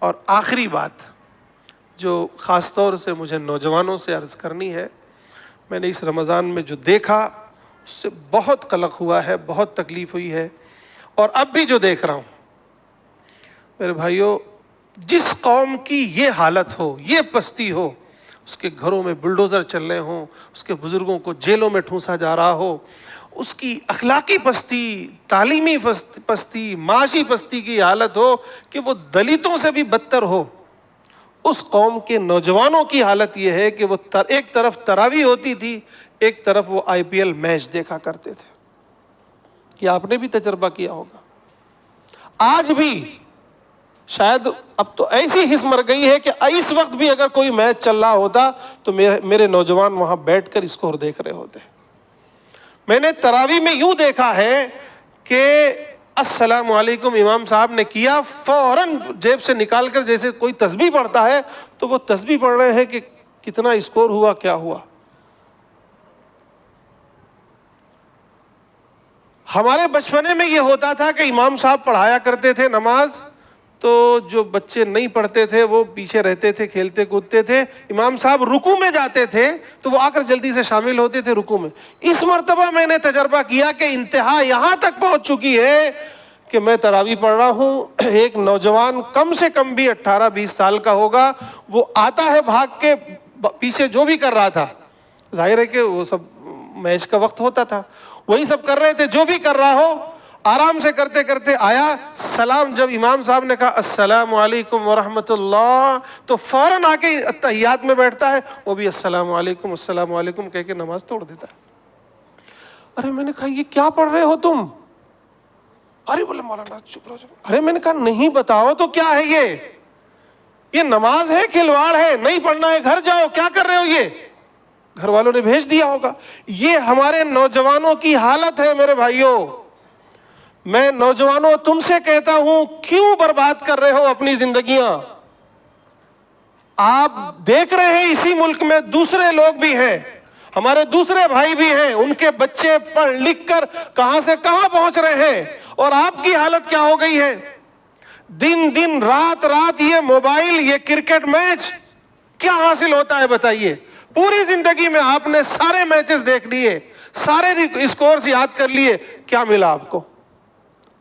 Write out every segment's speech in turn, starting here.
اور آخری بات جو خاص طور سے مجھے نوجوانوں سے عرض کرنی ہے، میں نے اس رمضان میں جو دیکھا اس سے بہت قلق ہوا ہے، بہت تکلیف ہوئی ہے، اور اب بھی جو دیکھ رہا ہوں میرے بھائیوں، جس قوم کی یہ حالت ہو، یہ پستی ہو، اس کے گھروں میں بلڈوزر چل رہے ہوں، اس کے بزرگوں کو جیلوں میں ٹھونسا جا رہا ہو، اس کی اخلاقی پستی، تعلیمی پستی، معاشی پستی کی حالت ہو کہ وہ دلتوں سے بھی بدتر ہو، اس قوم کے نوجوانوں کی حالت یہ ہے کہ وہ ایک طرف تراویح ہوتی تھی، ایک طرف وہ آئی پی ایل میچ دیکھا کرتے تھے. یہ آپ نے بھی تجربہ کیا ہوگا. آج بھی شاید اب تو ایسی حس مر گئی ہے کہ اس وقت بھی اگر کوئی میچ چل رہا ہوتا تو میرے نوجوان وہاں بیٹھ کر اسکور دیکھ رہے ہوتے. میں نے تراویح میں یوں دیکھا ہے کہ السلام علیکم امام صاحب نے کیا، فوراً جیب سے نکال کر جیسے کوئی تسبیح پڑھتا ہے تو وہ تسبیح پڑھ رہے ہیں کہ کتنا اسکور ہوا، کیا ہوا. ہمارے بچپنے میں یہ ہوتا تھا کہ امام صاحب پڑھایا کرتے تھے نماز، تو جو بچے نہیں پڑھتے تھے وہ پیچھے رہتے تھے، کھیلتے کودتے تھے. امام صاحب رکوع میں جاتے تھے تو وہ آ کر جلدی سے شامل ہوتے تھے رکوع میں. اس مرتبہ میں نے تجربہ کیا کہ انتہا یہاں تک پہنچ چکی ہے کہ میں تراویح پڑھ رہا ہوں، ایک نوجوان کم سے کم بھی 18-20 سال کا ہوگا، وہ آتا ہے بھاگ کے پیچھے جو بھی کر رہا تھا، ظاہر ہے کہ وہ سب میچ کا وقت ہوتا تھا، وہی سب کر رہے تھے، جو بھی کر رہا ہو آرام سے کرتے کرتے آیا. سلام جب امام صاحب نے کہا السلام علیکم ورحمت اللہ تو فوراً آ کے تحیات میں بیٹھتا ہے، وہ بھی السلام علیکم کہہ کے نماز توڑ دیتا ہے. ارے میں نے کہا یہ کیا پڑھ رہے ہو تم؟ ارے بولے مولانا چپ رہو. ارے میں نے کہا نہیں بتاؤ تو کیا ہے یہ نماز ہے کھلواڑ ہے؟ نہیں پڑھنا ہے گھر جاؤ. کیا کر رہے ہو؟ یہ گھر والوں نے بھیج دیا ہوگا. یہ ہمارے نوجوانوں کی حالت ہے میرے بھائیوں. میں نوجوانوں تم سے کہتا ہوں، کیوں برباد کر رہے ہو اپنی زندگیاں؟ آپ دیکھ رہے ہیں اسی ملک میں دوسرے لوگ بھی ہیں، ہمارے دوسرے بھائی بھی ہیں، ان کے بچے پڑھ لکھ کر کہاں سے کہاں پہنچ رہے ہیں، اور آپ کی حالت کیا ہو گئی ہے؟ دن دن رات رات یہ موبائل، یہ کرکٹ میچ، کیا حاصل ہوتا ہے بتائیے؟ پوری زندگی میں آپ نے سارے میچز دیکھ لیے، سارے اسکورز یاد کر لیے، کیا ملا آپ کو؟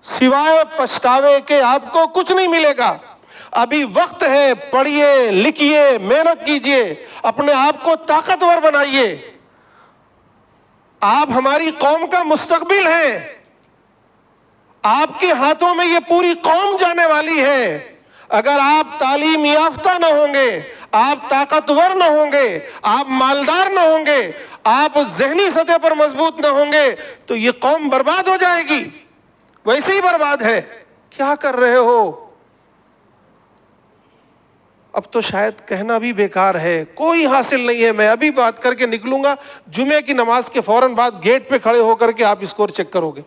سوائے پچھتاوے کے آپ کو کچھ نہیں ملے گا. ابھی وقت ہے، پڑھیے لکھیے، محنت کیجئے، اپنے آپ کو طاقتور بنائیے. آپ ہماری قوم کا مستقبل ہیں، آپ کے ہاتھوں میں یہ پوری قوم جانے والی ہے. اگر آپ تعلیم یافتہ نہ ہوں گے، آپ طاقتور نہ ہوں گے، آپ مالدار نہ ہوں گے، آپ ذہنی سطح پر مضبوط نہ ہوں گے تو یہ قوم برباد ہو جائے گی. ویسے ہی برباد ہے. کیا کر رہے ہو؟ اب تو شاید کہنا بھی بیکار ہے، کوئی حاصل نہیں ہے. میں ابھی بات کر کے نکلوں گا، جمعے کی نماز کے فوراً بعد گیٹ پہ کھڑے ہو کر کے آپ اسکور چیک کرو گے.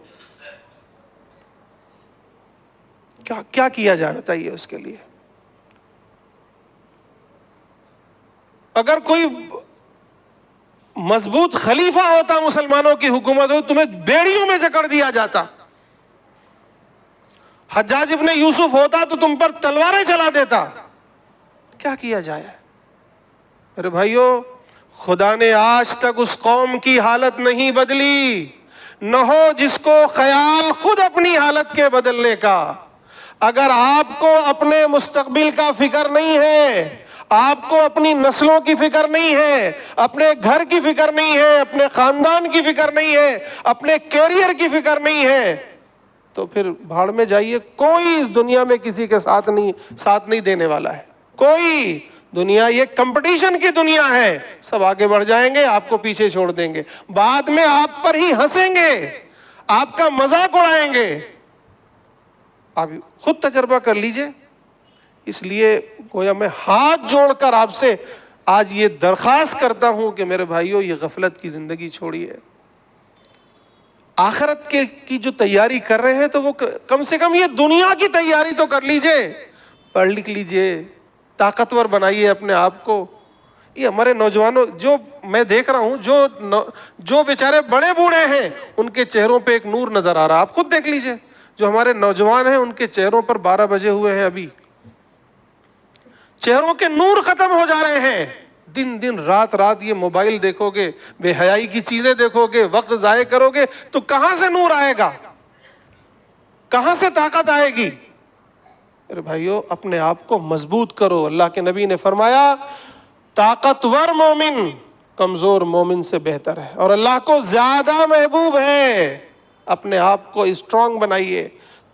کیا کیا جائے بتائیے اس کے لیے؟ اگر کوئی مضبوط خلیفہ ہوتا مسلمانوں کی حکومت ہو، تمہیں بیڑیوں میں جکڑ دیا جاتا. حجاج ابن یوسف ہوتا تو تم پر تلواریں چلا دیتا. کیا کیا جائے؟ میرے بھائیوں، خدا نے آج تک اس قوم کی حالت نہیں بدلی. نہ ہو جس کو خیال خود اپنی حالت کے بدلنے کا. اگر آپ کو اپنے مستقبل کا فکر نہیں ہے، آپ کو اپنی نسلوں کی فکر نہیں ہے، اپنے گھر کی فکر نہیں ہے، اپنے خاندان کی فکر نہیں ہے، اپنے کیریئر کی فکر نہیں ہے، تو پھر بھاڑ میں جائیے. کوئی اس دنیا میں کسی کے ساتھ نہیں دینے والا ہے. کوئی. دنیا یہ کمپٹیشن کی دنیا ہے. سب آگے بڑھ جائیں گے، آپ کو پیچھے چھوڑ دیں گے، بعد میں آپ پر ہی ہنسیں گے، آپ کا مذاق اڑائیں گے. آپ خود تجربہ کر لیجئے. اس لیے گویا میں ہاتھ جوڑ کر آپ سے آج یہ درخواست کرتا ہوں کہ میرے بھائیوں، یہ غفلت کی زندگی چھوڑیے. آخرت کی جو تیاری کر رہے ہیں تو وہ کم سے کم یہ دنیا کی تیاری تو کر لیجئے. پڑھ لکھ لیجئے، طاقتور بنائیے اپنے آپ کو. یہ ہمارے نوجوانوں جو میں دیکھ رہا ہوں، جو بیچارے بڑے بوڑھے ہیں، ان کے چہروں پہ ایک نور نظر آ رہا. آپ خود دیکھ لیجئے. جو ہمارے نوجوان ہیں ان کے چہروں پر 12 بجے ہوئے ہیں ابھی. چہروں کے نور ختم ہو جا رہے ہیں. دن دن رات رات یہ موبائل دیکھو گے, بے حیائی کی چیزیں دیکھو گے, وقت ضائع کرو گے, تو کہاں سے نور آئے گا, کہاں سے طاقت آئے گی؟ میرے بھائیو, اپنے آپ کو مضبوط کرو. اللہ کے نبی نے فرمایا طاقتور مومن کمزور مومن سے بہتر ہے, اور اللہ کو زیادہ محبوب ہے. اپنے آپ کو اسٹرانگ بنائیے,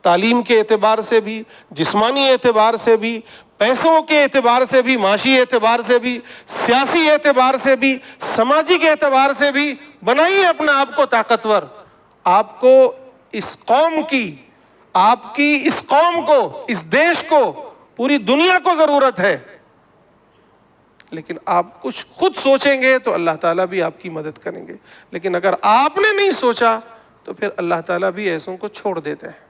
تعلیم کے اعتبار سے بھی, جسمانی اعتبار سے بھی, پیسوں کے اعتبار سے بھی, معاشی اعتبار سے بھی, سیاسی اعتبار سے بھی, سماجی کے اعتبار سے بھی. بنائیے اپنے آپ کو طاقتور. آپ کو اس قوم کی, آپ کی اس قوم کو, اس دیش کو, پوری دنیا کو ضرورت ہے. لیکن آپ کچھ خود سوچیں گے تو اللہ تعالیٰ بھی آپ کی مدد کریں گے. لیکن اگر آپ نے نہیں سوچا تو پھر اللہ تعالیٰ بھی ایسوں کو چھوڑ دیتے ہیں.